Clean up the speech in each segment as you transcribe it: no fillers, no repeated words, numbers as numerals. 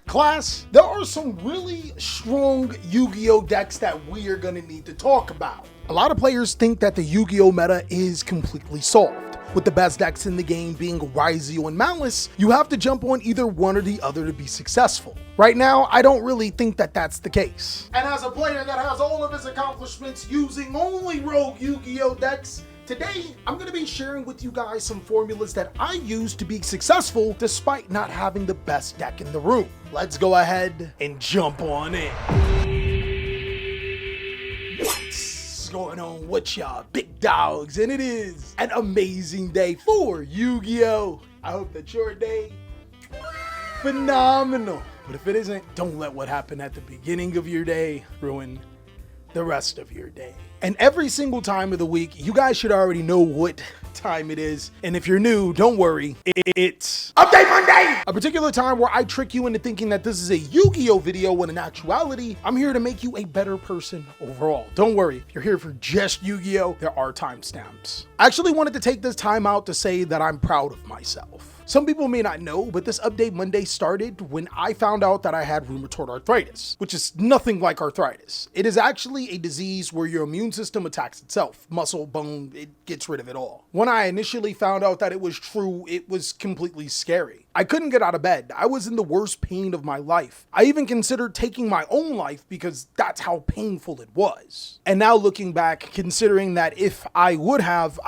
Class, there are some really strong Yu-Gi-Oh decks that we are gonna need to talk about. A lot of players think that the Yu-Gi-Oh meta is completely solved. With the best decks in the game being Yugioh and Malice, you have to jump on either one or the other to be successful. Right now, I don't really think that that's the case. And as a player that has all of his accomplishments using only rogue Yu-Gi-Oh decks, today, I'm going to be sharing with you guys some formulas that I use to be successful despite not having the best deck in the room. Let's go ahead and jump on in. What's going on with y'all big dogs? And it is an amazing day for Yu-Gi-Oh! I hope that your day phenomenal. But if it isn't, don't let what happened at the beginning of your day ruin the rest of your day. And every single time of the week, you guys should already know what time it is. And if you're new, don't worry, it's Update Monday! A particular time where I trick you into thinking that this is a Yu-Gi-Oh video when in actuality, I'm here to make you a better person overall. Don't worry, if you're here for just Yu-Gi-Oh, there are timestamps. I actually wanted to take this time out to say that I'm proud of myself. Some people may not know, but this Update Monday started when I found out that I had rheumatoid arthritis, which is nothing like arthritis. It is actually a disease where your immune system attacks itself, muscle, bone, it gets rid of it all. When I initially found out that it was true, it was completely scary. I couldn't get out of bed. I was in the worst pain of my life. I even considered taking my own life because that's how painful it was. And now looking back, considering that if I would have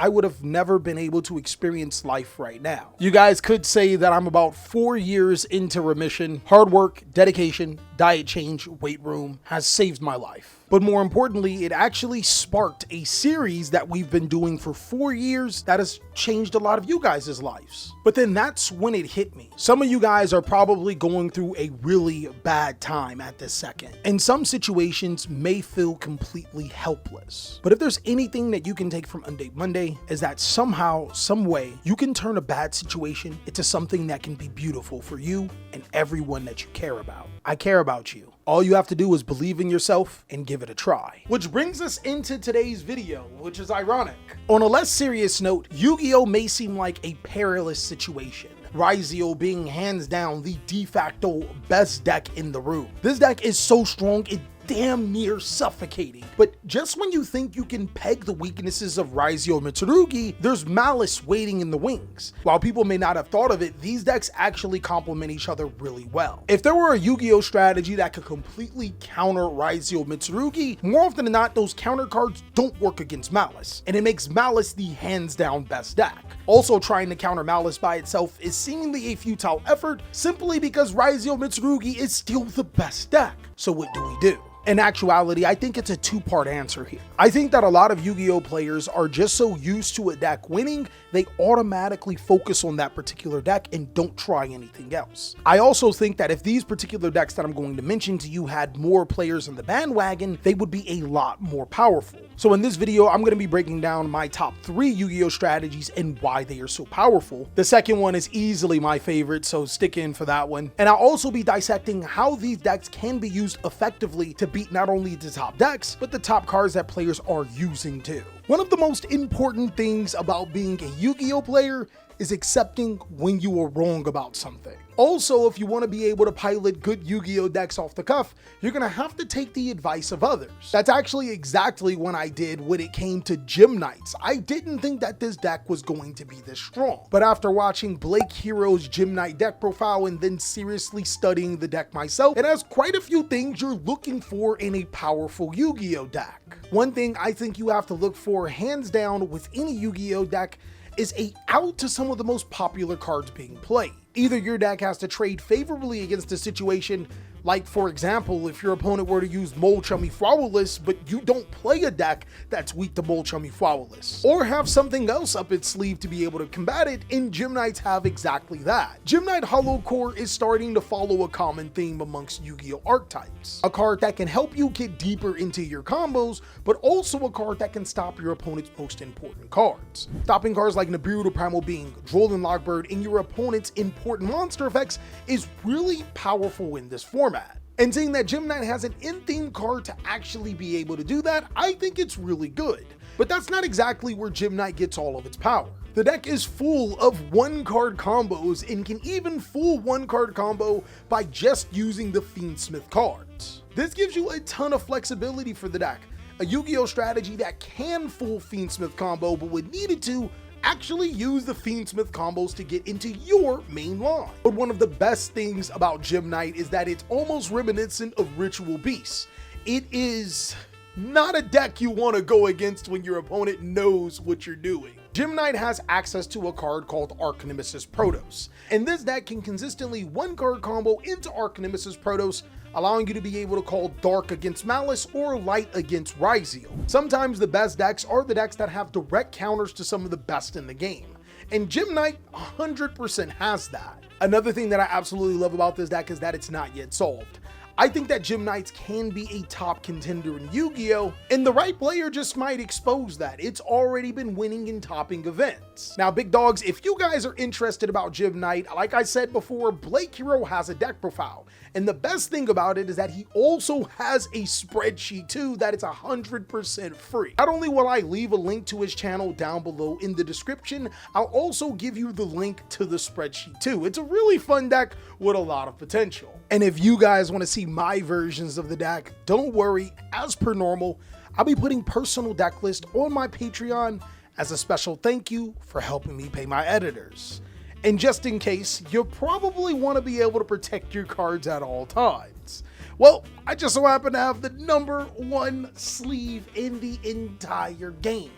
never been able to experience life right now. You guys could say that I'm about 4 years into remission. Hard work, dedication, diet change, weight room has saved my life. But more importantly, it actually sparked a series that we've been doing for 4 years that has changed a lot of you guys' lives. But then that's when it hit me. Some of you guys are probably going through a really bad time at this second. And some situations may feel completely helpless. But if there's anything that you can take from Update Monday, is that somehow, some way, you can turn a bad situation into something that can be beautiful for you and everyone that you care about. I care about you. All you have to do is believe in yourself and give it a try. Which brings us into today's video, which is ironic. On a less serious note, Yu-Gi-Oh may seem like a perilous situation. Yugioh being hands down the de facto best deck in the room. This deck is so strong, it damn near suffocating. But just when you think you can peg the weaknesses of Yugioh Mitsurugi, there's Malice waiting in the wings. While people may not have thought of it, these decks actually complement each other really well. If there were a Yu-Gi-Oh strategy that could completely counter Yugioh Mitsurugi, more often than not, those counter cards don't work against Malice, and it makes Malice the hands down best deck. Also, trying to counter Malice by itself is seemingly a futile effort simply because Yugioh Mitsurugi is still the best deck. So what do we do? In actuality, I think it's a two-part answer here. I think that a lot of Yu-Gi-Oh players are just so used to a deck winning, they automatically focus on that particular deck and don't try anything else. I also think that if these particular decks that I'm going to mention to you had more players in the bandwagon, they would be a lot more powerful. So in this video, I'm going to be breaking down my top 3 Yu-Gi-Oh strategies and why they are so powerful. The second one is easily my favorite, so stick in for that one. And I'll also be dissecting how these decks can be used effectively to beat not only the top decks, but the top cards that players are using too. One of the most important things about being a Yu-Gi-Oh player is accepting when you are wrong about something. Also, if you want to be able to pilot good Yu-Gi-Oh decks off the cuff, you're going to have to take the advice of others. That's actually exactly what I did when it came to Gym Knights. I didn't think that this deck was going to be this strong. But after watching Blake Hero's Gym Knight deck profile and then seriously studying the deck myself, it has quite a few things you're looking for in a powerful Yu-Gi-Oh deck. One thing I think you have to look for hands down with any Yu-Gi-Oh deck is a out to some of the most popular cards being played. Either your deck has to trade favorably against a situation, like for example, if your opponent were to use Molchummy Flawless, but you don't play a deck that's weak to Molchummy Flawless, or have something else up its sleeve to be able to combat it, and Gym Knights have exactly that. Gym Knight Hollow Core is starting to follow a common theme amongst Yu-Gi-Oh archetypes. A card that can help you get deeper into your combos, but also a card that can stop your opponent's most important cards. Stopping cards like Nibiru the Primal Being, Drolin Lockbird, and your opponent's important monster effects is really powerful in this format. And seeing that Gym Knight has an in-theme card to actually be able to do that, I think it's really good. But that's not exactly where Gym Knight gets all of its power. The deck is full of one-card combos and can even fool one-card combo by just using the Fiendsmith cards. This gives you a ton of flexibility for the deck, a Yu-Gi-Oh strategy that can fool Fiendsmith combo but would need it to actually use the Fiendsmith combos to get into your main line. But one of the best things about Gem Knight is that it's almost reminiscent of Ritual Beasts. It is not a deck you want to go against when your opponent knows what you're doing. Gem Knight has access to a card called Archnemesis Protos, and this deck can consistently one-card combo into Archnemesis Protos, allowing you to be able to call Dark against Malice or Light against Yugioh. Sometimes the best decks are the decks that have direct counters to some of the best in the game, and Gem Knight 100% has that. Another thing that I absolutely love about this deck is that it's not yet solved. I think that Gem Knights can be a top contender in Yu-Gi-Oh! And the right player just might expose that. It's already been winning and topping events. Now, big dogs, if you guys are interested about Gem Knight, like I said before, Blake Hero has a deck profile. And the best thing about it is that he also has a spreadsheet too that is 100% free. Not only will I leave a link to his channel down below in the description, I'll also give you the link to the spreadsheet too. It's a really fun deck with a lot of potential. And if you guys want to see my versions of the deck, don't worry, as per normal, I'll be putting personal deck list on my Patreon as a special thank you for helping me pay my editors. And just in case, you'll probably want to be able to protect your cards at all times. Well, I just so happen to have the #1 sleeve in the entire game.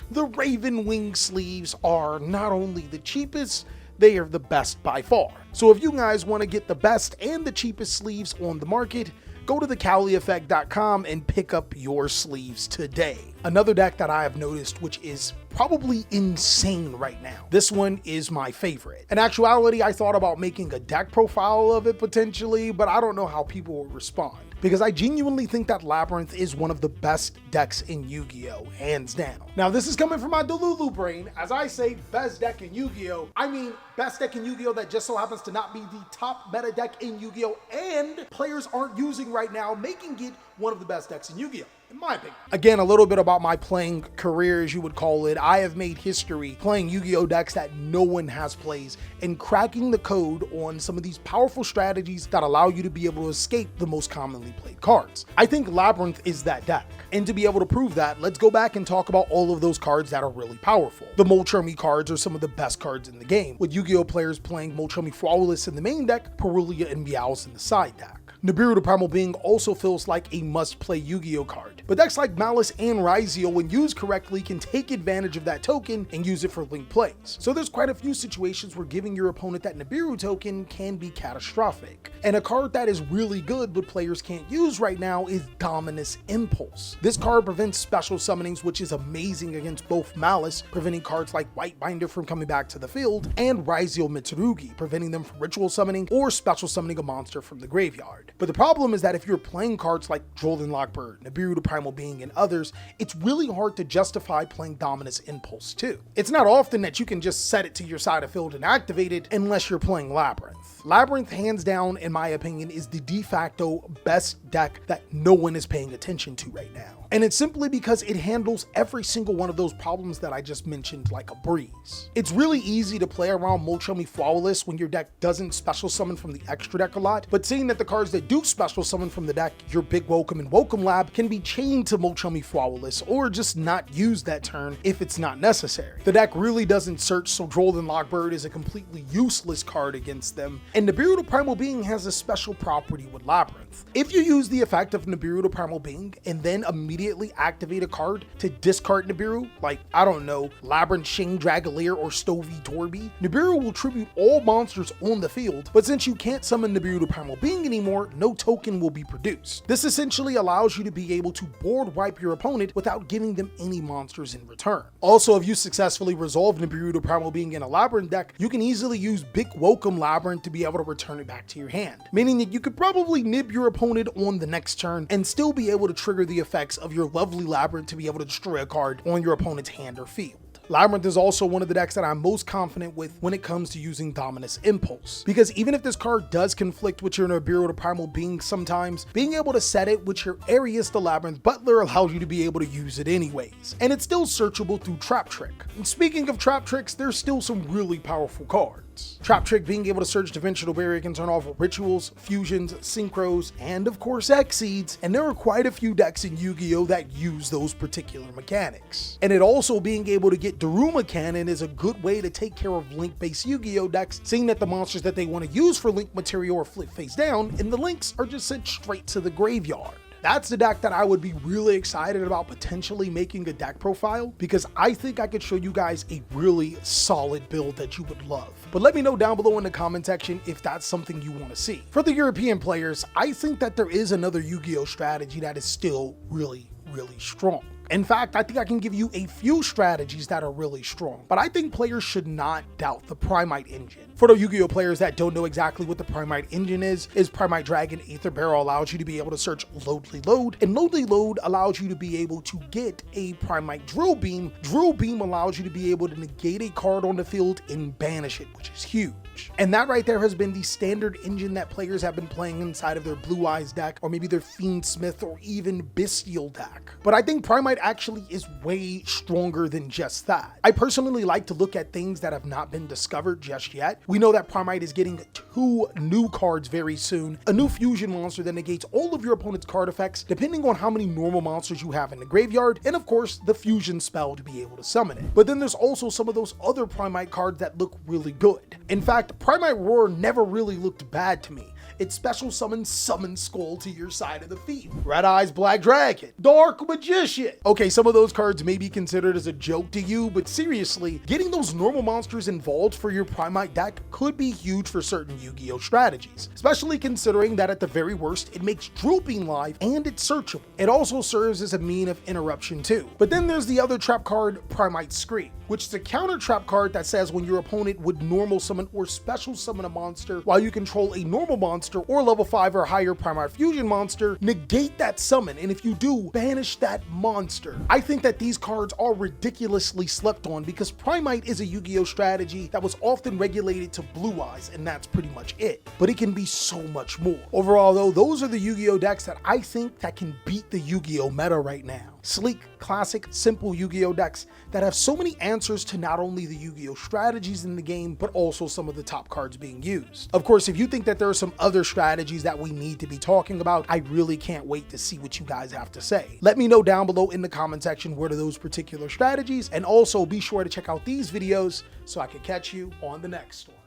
The Raven Wing sleeves are not only the cheapest, they are the best by far. So if you guys want to get the best and the cheapest sleeves on the market, go to TheCaliEffect.com and pick up your sleeves today. Another deck that I have noticed, which is probably insane right now. This one is my favorite. In actuality, I thought about making a deck profile of it potentially, but I don't know how people will respond, because I genuinely think that Labyrinth is one of the best decks in Yu-Gi-Oh, hands down. Now, this is coming from my Delulu brain. As I say best deck in Yu-Gi-Oh, I mean best deck in Yu-Gi-Oh that just so happens to not be the top meta deck in Yu-Gi-Oh and players aren't using right now, making it one of the best decks in Yu-Gi-Oh, in my opinion. Again, a little bit about my playing career, as you would call it. I have made history playing Yu-Gi-Oh decks that no one has played and cracking the code on some of these powerful strategies that allow you to be able to escape the most commonly played cards. I think Labyrinth is that deck. And to be able to prove that, let's go back and talk about all of those cards that are really powerful. The Molchumi cards are some of the best cards in the game, with Yu-Gi-Oh players playing Molchumi Flawless in the main deck, Perulia and Meows in the side deck. Nibiru the Primal Being also feels like a must-play Yu-Gi-Oh card, but decks like Malice and Yugioh, when used correctly, can take advantage of that token and use it for link plays. So there's quite a few situations where giving your opponent that Nibiru token can be catastrophic. And a card that is really good but players can't use right now is Dominus Impulse. This card prevents special summonings, which is amazing against both Malice, preventing cards like White Binder from coming back to the field, and Yugioh Mitsurugi, preventing them from ritual summoning or special summoning a monster from the graveyard. But the problem is that if you're playing cards like Jolden Lockbird, Nibiru the Primal Being, and others, it's really hard to justify playing Dominus Impulse too. It's not often that you can just set it to your side of field and activate it unless you're playing Labyrinth. Labyrinth, hands down, in my opinion, is the de facto best deck that no one is paying attention to right now. And it's simply because it handles every single one of those problems that I just mentioned like a breeze. It's really easy to play around Molchumi Flawless when your deck doesn't special summon from the extra deck a lot, but seeing that the cards that do special summon from the deck, your Big Wokum and Wokum Lab, can be chained to Molchumi Flawless or just not used that turn if it's not necessary. The deck really doesn't search, so Jolden Lockbird is a completely useless card against them, and Nibiru the Primal Being has a special property with Labyrinth. If you use the effect of Nibiru the Primal Being and then immediately activate a card to discard Nibiru, like, I don't know, Labyrinth Shing Dragalier or Stovey Torby, Nibiru will tribute all monsters on the field, but since you can't summon Nibiru the Primal Being anymore, no token will be produced. This essentially allows you to be able to board wipe your opponent without giving them any monsters in return. Also, if you successfully resolve Nibiru the Primal Being in a Labyrinth deck, you can easily use Big Wokum Labyrinth to be able to return it back to your hand, meaning that you could probably nib your opponent on the next turn and still be able to trigger the effects of your lovely Labyrinth to be able to destroy a card on your opponent's hand or field. Labyrinth is also one of the decks that I'm most confident with when it comes to using Dominus Impulse, because even if this card does conflict with your Nibiru to Primal Being sometimes, being able to set it with your Arius the Labyrinth Butler allows you to be able to use it anyways, and it's still searchable through Trap Trick. And speaking of Trap Tricks, there's still some really powerful cards. Trap Trick being able to search Dimensional Barrier can turn off Rituals, Fusions, Synchros, and of course Exceeds, and there are quite a few decks in Yu-Gi-Oh! That use those particular mechanics. And it also being able to get Daruma Cannon is a good way to take care of Link-based Yu-Gi-Oh! Decks, seeing that the monsters that they want to use for Link material are flip face down, and the Links are just sent straight to the graveyard. That's the deck that I would be really excited about potentially making a deck profile, because I think I could show you guys a really solid build that you would love. But let me know down below in the comment section if that's something you want to see. For the European players, I think that there is another Yu-Gi-Oh! Strategy that is still really strong. In fact, I think I can give you a few strategies that are really strong, but I think players should not doubt the Primite engine. For the Yu-Gi-Oh! Players that don't know exactly what the Primite engine is Primite Dragon Aether Barrel allows you to be able to search Loadly Load, and Loadly Load allows you to be able to get a Primite Drill Beam. Drill Beam allows you to be able to negate a card on the field and banish it, which is huge. And that right there has been the standard engine that players have been playing inside of their Blue Eyes deck, or maybe their Fiendsmith or even Bestial deck. But I think Primite actually is way stronger than just that. I personally like to look at things that have not been discovered just yet. We know that Primite is getting 2 new cards very soon, a new fusion monster that negates all of your opponent's card effects depending on how many normal monsters you have in the graveyard, and of course the fusion spell to be able to summon it. But then there's also some of those other Primite cards that look really good. In fact, Primite Roar never really looked bad to me. It special summons Summon Skull to your side of the field. Red Eyes Black Dragon, Dark Magician. Okay, some of those cards may be considered as a joke to you, but seriously, getting those normal monsters involved for your Primite deck could be huge for certain Yu-Gi-Oh! Strategies, especially considering that at the very worst, it makes Drill Beam live and it's searchable. It also serves as a mean of interruption too. But then there's the other trap card, Primite Scream, which is a counter trap card that says when your opponent would normal summon or special summon a monster while you control a normal monster or level 5 or higher Primite Fusion monster, negate that summon, and if you do, banish that monster. I think that these cards are ridiculously slept on because Primite is a Yu-Gi-Oh! Strategy that was often regulated to Blue Eyes, and that's pretty much it. But it can be so much more. Overall though, those are the Yu-Gi-Oh! Decks that I think that can beat the Yu-Gi-Oh! Meta right now. Sleek, classic, simple Yu-Gi-Oh! Decks that have so many answers to not only the Yu-Gi-Oh! Strategies in the game, but also some of the top cards being used. Of course, if you think that there are some other strategies that we need to be talking about, I really can't wait to see what you guys have to say. Let me know down below in the comment section what are those particular strategies, and also be sure to check out these videos so I can catch you on the next one.